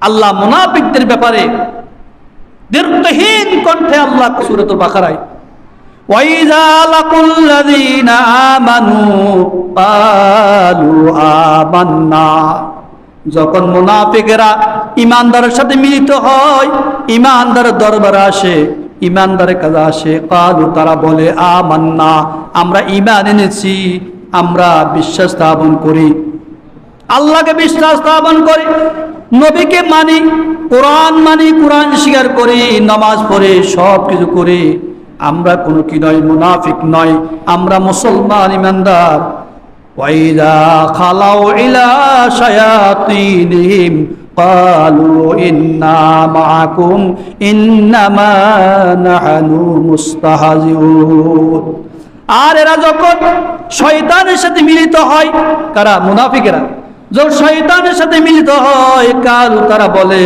আল্লাহ মুনাফিকদের ব্যাপারে দীর্ঘহীন কণ্ঠে আল্লাহ সূরাতুল বাকারায় ওয়াইযা লাকুল্লাযীনা আমানু ক্বালু আমান্না, যখন মুনাফিকেরা ঈমানদারের সাথে মিলিত হয়, ঈমানদারের দরবারে আসে, ঈমানদারের কাছে আসে, ক্বালু তারা বলে আমান্না, আমরা ঈমান এনেছি, আমরা বিশ্বাস স্থাপন করি, আল্লাহকে বিশ্বাস স্থাপন করি, নবীকে মানি, কোরআন মানি, কোরআন স্বীকার করি, নামাজ পড়ে সব কিছু করি, আমরা কোনো কি নয়, মুনাফিক নয়, আমরা মুসলমান ইমানদার। ওয়াইদা খালাউ ইলা শায়াতিনহিম ক্বালু ইন্না মাআকুম ইন্নামা নাহনু মুস্তাহজিউন। আর এরা যখন শয়তানের সাথে মিলিত হয়, কারা? মুনাফিকেরা। যখন শয়তানের সাথে মিলিত হয়, কালু তারা বলে